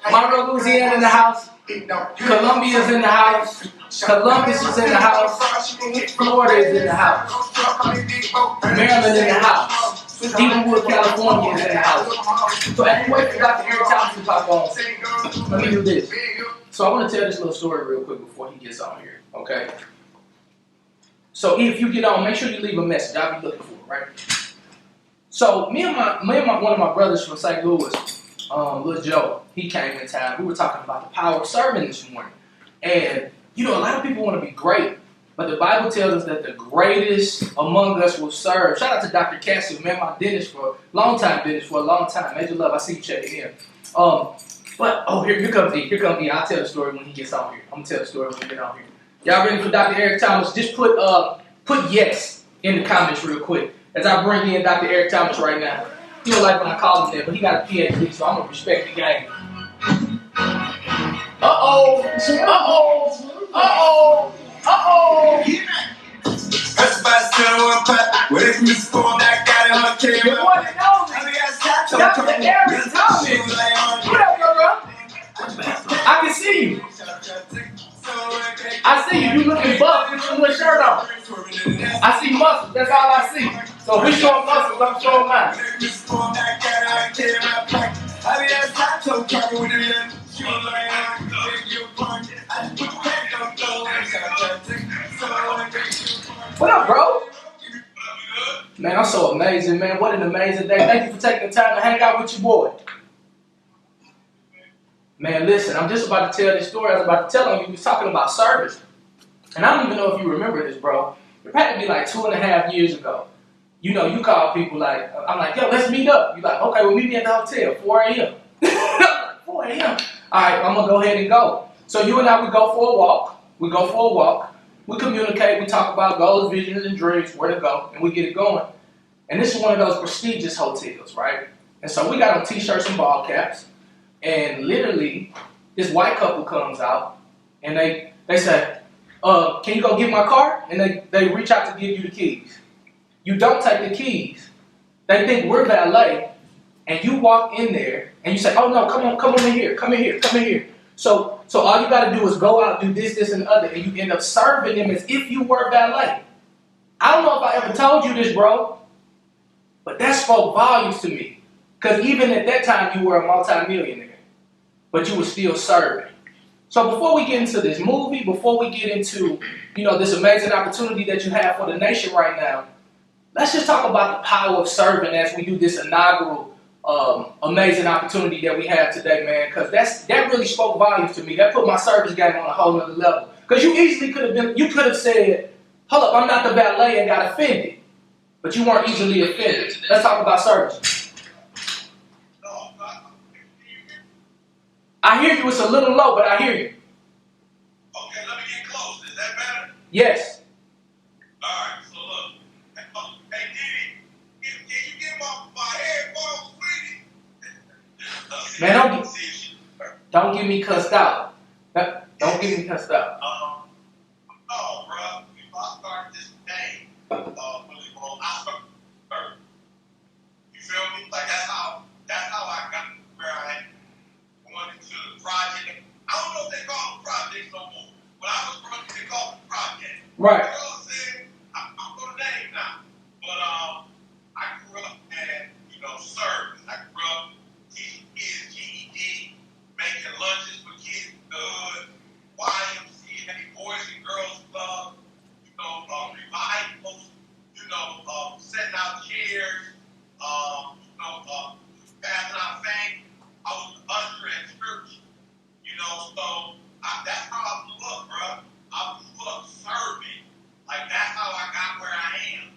Monroe, Louisiana in the house. Columbia's in the house. Columbus is in the house. Florida is in the house. Maryland in the house. Inglewood, California is in the house. So as we wait for Dr. Eric Thomas to pop on, let me do this. So I want to tell this little story real quick before he gets on here, okay? So if you get on, make sure you leave a message. I'll be looking for it, right? So me and one of my brothers from St. Louis, Lil Joe, he came in town. We were talking about the power of serving this morning. And, you know, a lot of people want to be great, but the Bible tells us that the greatest among us will serve. Shout out to Dr. Cassie, man, my dentist for a long time. Major love, I see you checking in. Here comes E. I'll tell the story when he gets on here. I'm going to tell the story when we get on here. Y'all ready for Dr. Eric Thomas? Just put yes in the comments real quick as I bring in Dr. Eric Thomas right now. You know, like when I call him that, but he got a PhD, so I'm going to respect the game. Everybody still on pat. Where they used to form that guy in her cave. The one that knows it. Dr. Eric Thomas. What up, bro? I can see you. I see you. You looking buff with your little shirt on. I see muscles. That's all I see. So if we showing muscles, I'm showing mine. What up, bro? Man, I'm so amazing, man. What an amazing day. Thank you for taking the time to hang out with your boy. Man, listen, I'm just about to tell this story. I was about to tell him he was talking about service. And I don't even know if you remember this, bro. It had to be like 2.5 years ago. You know, you call people like, I'm like, yo, let's meet up. You're like, okay, well, meet me at the hotel, 4 a.m. 4 a.m. All right, I'm going to go ahead and go. So you and I would go for a walk. We communicate. We talk about goals, visions, and dreams, where to go, and we get it going. And this is one of those prestigious hotels, right? And so we got on T-shirts and ball caps. And literally, this white couple comes out, and they say, can you go get my car? And they reach out to give you the keys. You don't take the keys. They think we're valet, and you walk in there, and you say, oh no, come over here, come in here. So all you got to do is go out, do this, and the other, and you end up serving them as if you were valet. I don't know if I ever told you this, bro, but that spoke volumes to me. Because even at that time, you were a multi-millionaire, but you were still serving. So before we get into this movie, before we get into, you know, this amazing opportunity that you have for the nation right now, let's just talk about the power of serving as we do this inaugural amazing opportunity that we have today, man. Because that really spoke volumes to me. That put my service game on a whole nother level. Because you easily could have said, hold up, I'm not the valet, and got offended. But you weren't easily offended. Let's talk about service. I hear you. It's a little low, but I hear you. Okay, let me get close. Is that better? Yes. All right, so look. Hey, Diddy, can you get my headphones, sweetie? Man, don't get me cussed out. Don't get me cussed out. Oh, bro, if I start this day, really wrong, I start first. You feel me? Like that's how I got where I am. Going into the project. I don't know if they call them projects no more. When I was running, they called them projects. Right. You know what I'm saying? I'm going to name now. But I grew up and, service. I grew up teaching kids GED, making lunches for kids in the hood, YMCA, Boys and Girls Club, revivals, setting out chairs, passing out things. I was an usher at church, so that's how I blew up, bro. I blew up serving. Like, that's how I got where I am.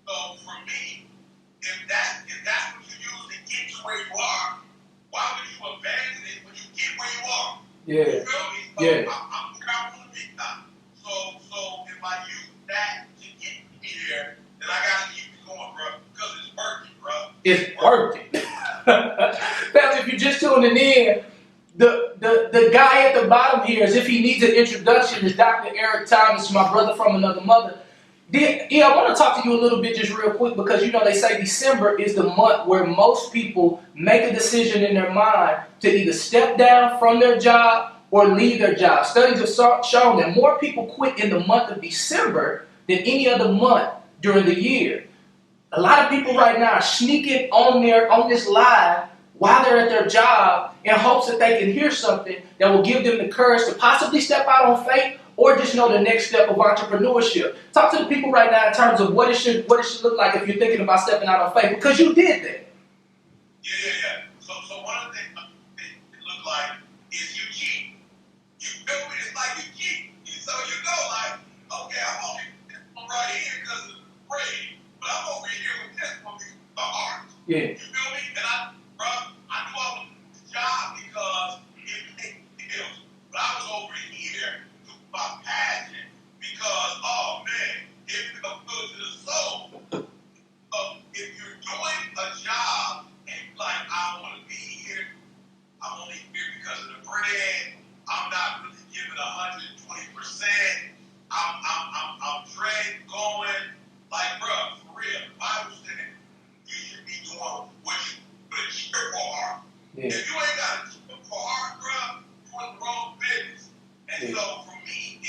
So, for me, if that's what you use to get to where you are, why would you abandon it when you get where you are? Yeah. You feel me? So Yeah. I'm where I want to be now. So, if I use that to get me there, then I got to keep it going, bro, because it's working, bro. It's working. Fellas, if you're just tuning in, The guy at the bottom here, as if he needs an introduction, is Dr. Eric Thomas, my brother from another mother. Yeah, I want to talk to you a little bit just real quick because they say December is the month where most people make a decision in their mind to either step down from their job or leave their job. Studies have shown that more people quit in the month of December than any other month during the year. A lot of people right now are sneaking on this live while they're at their job in hopes that they can hear something that will give them the courage to possibly step out on faith or just know the next step of entrepreneurship. Talk to the people right now in terms of what it should look like if you're thinking about stepping out on faith, because you did that. Yeah. So one of the things it look like is you cheat. You feel me? It's like you cheat. So you know, like, okay, I'm only right here because of the grade, but I'm over here with this one because of the art. Yeah. You feel me? And I knew I was the job because it paid bills. But I was over here to my passion because, oh man, it feels good to the soul. If you're doing a job and you're like, I want to be here, I'm only here because of the bread, I'm not really giving 120%. I'm dreading going, like, bro, for real, the Bible said you should be doing what you put here for. Yeah. If you ain't got a for art, bro, you're in the wrong business. And so for me,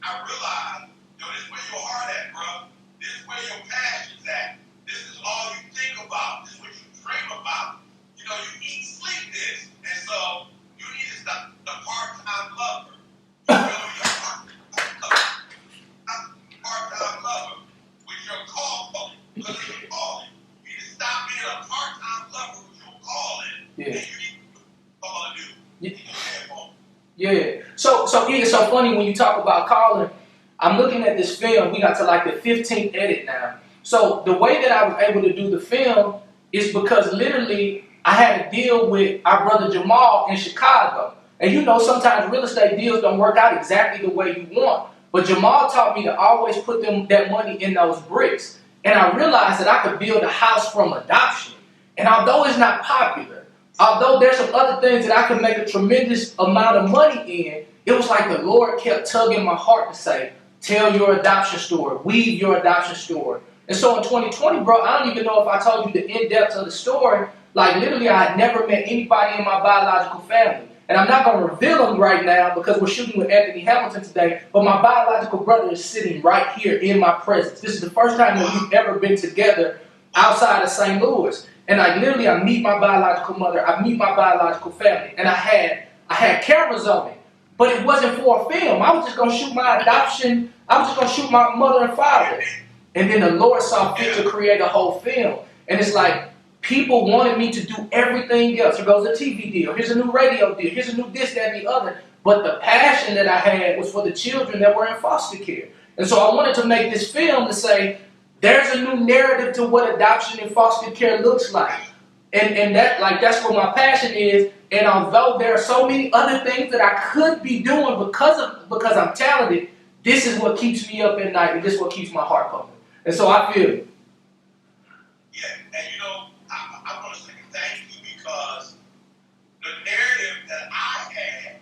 I realized, this is where your heart at, bro. This is where your passion's at. This is all you think about. This is what you dream about. You eat, sleep this. And so you need to stop the part-time lover. Part-time lover with your calling. Because of your calling. You need to stop being a part-time lover with your calling. Yeah. And you need to call and do. Yeah. So it's so funny when you talk about calling. I'm looking at this film. We got to like the 15th edit now. So the way that I was able to do the film is because literally I had a deal with our brother Jamal in Chicago. And sometimes real estate deals don't work out exactly the way you want. But Jamal taught me to always put that money in those bricks. And I realized that I could build a house from adoption. And although it's not popular, although there's some other things that I could make a tremendous amount of money in, it was like the Lord kept tugging my heart to say, tell your adoption story, weave your adoption story. And so in 2020, bro, I don't even know if I told you the in-depth of the story. Like literally, I had never met anybody in my biological family. And I'm not going to reveal them right now because we're shooting with Anthony Hamilton today. But my biological brother is sitting right here in my presence. This is the first time that we've ever been together outside of St. Louis. And I meet my biological mother. I meet my biological family. And I had cameras of it. But it wasn't for a film. I was just going to shoot my adoption. I was just going to shoot my mother and father. And then the Lord saw fit to create a whole film. And it's like, people wanted me to do everything else. Here goes a TV deal. Here's a new radio deal. Here's a new this, that, and the other. But the passion that I had was for the children that were in foster care. And so I wanted to make this film to say, there's a new narrative to what adoption and foster care looks like. And that's what my passion is. And although there are so many other things that I could be doing because I'm talented, this is what keeps me up at night, and this is what keeps my heart pumping. And so I feel it. Yeah, and I want to say thank you because the narrative that I had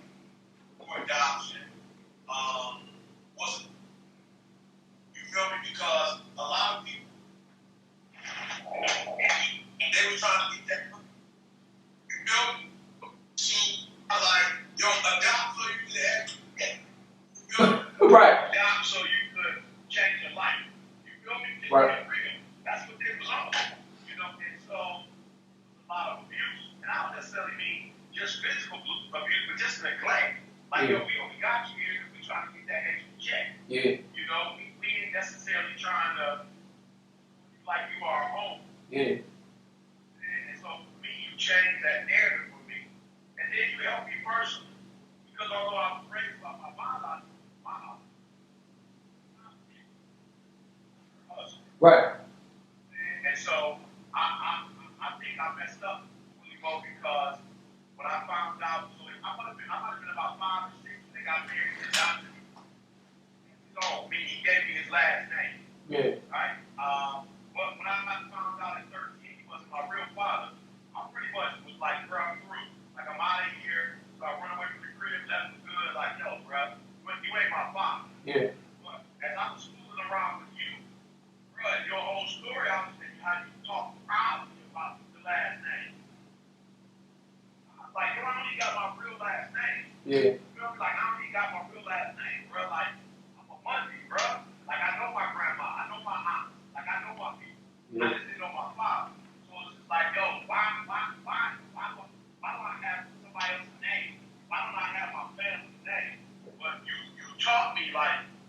for adoption wasn't. You feel me? Because a lot of people, they were trying to get that. You feel me? So I like, adopt so you could have. You feel me? Right. Adopt so you could change your life. You feel me? It's right. Real. That's what they was on. And so a lot of abuse. And I don't necessarily mean just physical abuse, but just neglect. Like, we only got you here because we're trying to get that extra check. Yeah. We ain't necessarily trying to, like, you are home. Yeah. And so for me, you changed that narrative for me. And then you helped me personally. Because although I was raised by my biological mom, right. And so I think I messed up really well because when I found out, so I might have been about 5 or 6 when they got married to Johnson. So he gave me his last name. Yeah. Right? But when I found out at 13 he wasn't my real father, I pretty much was like, bro, I'm through. Like, I'm out of here. So I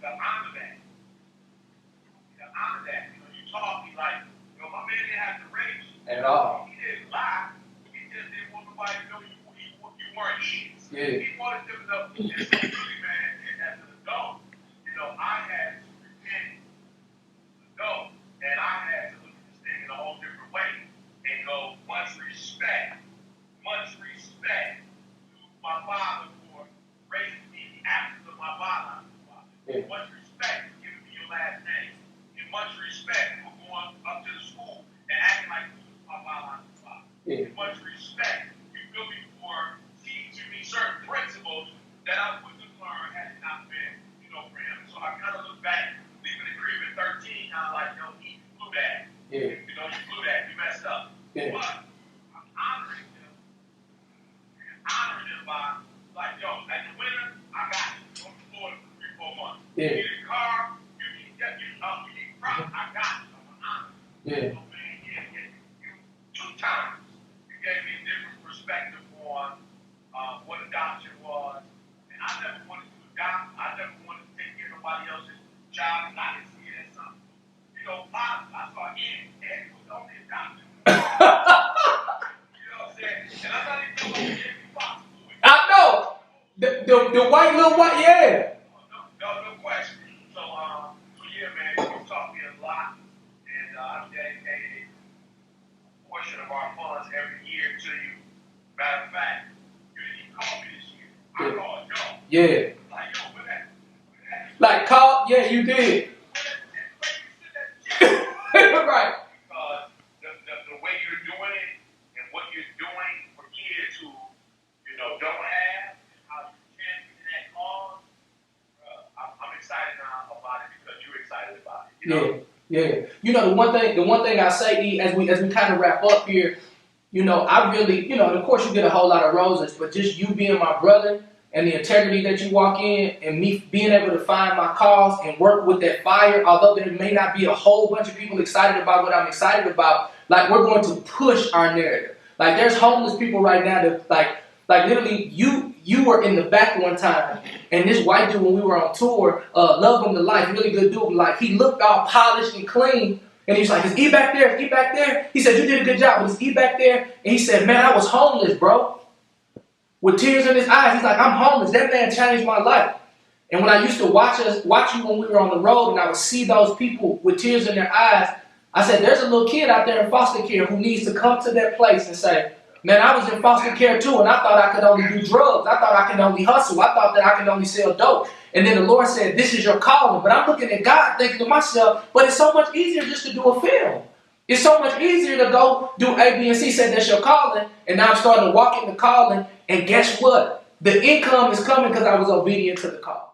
honor that. To honor that. You know, you talk, me like, you know, my man didn't have to raise you. At all. He didn't lie. He just didn't want nobody to know you weren't his. Yeah. He wanted them to know. And so really, man, as an adult, you know, I had to repent as an adult, and I had to look at this thing in a whole different way and go, much respect to my father for raising me in the absence of my father. Yeah. Much respect for giving me your last name. And much respect for going up to the school and acting like you was my biological father. Yeah. And much respect, you feel me, for teaching me certain principles that I wouldn't have learned had it not been, you know, for him. So I kind of look back, leaving the crib at 13, kind of like, yo, you blew that. Yeah. You know, you blew that. You messed up. Yeah. But I'm honoring him by, like, yo, at the winter, I got you. On the floor for 3-4 months. Yeah. You need a car, you need props, I got you. I'm an honor. Yeah. So, man, you 2 times, you gave me a different perspective on what adoption was. And I never wanted to adopt. I never wanted to take care of nobody else's child, and I didn't see it as something. You know, I saw Eddie was only adopted. You know what I'm saying? And I'm not even talking about Eddie Fox. I know. The white little white, yeah. No question. So yeah, man, you taught me a lot, and I've dedicated a portion of our funds every year to you. Matter of fact, you didn't even call me this year. I called Joe. Yeah. Like, yo, where that? Like, call, yeah, you did. Right. Because the way you're doing it and what you're doing for kids who, you know, don't have, and how you champion that cause, I'm excited now about it because you're excited about it. You know? Yeah. You know, the one thing I say, E, as we kind of wrap up here, you know, I really, you know, and of course you get a whole lot of roses, but just you being my brother and the integrity that you walk in, and me being able to find my cause and work with that fire, although there may not be a whole bunch of people excited about what I'm excited about, like, we're going to push our narrative. Like, there's homeless people right now that, like literally, you were in the back one time, and this white dude, when we were on tour, love him to life, really good dude, like, he looked all polished and clean, and he was like, is E back there? Is E back there? He said, you did a good job, but is E back there? And he said, man, I was homeless, bro. With tears in his eyes, he's like, I'm homeless. That man changed my life. And when I used to watch you when we were on the road, and I would see those people with tears in their eyes, I said, there's a little kid out there in foster care who needs to come to that place and say, man, I was in foster care too, and I thought I could only do drugs. I thought I could only hustle. I thought that I could only sell dope. And then the Lord said, this is your calling. But I'm looking at God thinking to myself, but it's so much easier just to do a film. It's so much easier to go do A, B, and C. Said that's your calling. And now I'm starting to walk in the calling. And guess what? The income is coming because I was obedient to the call.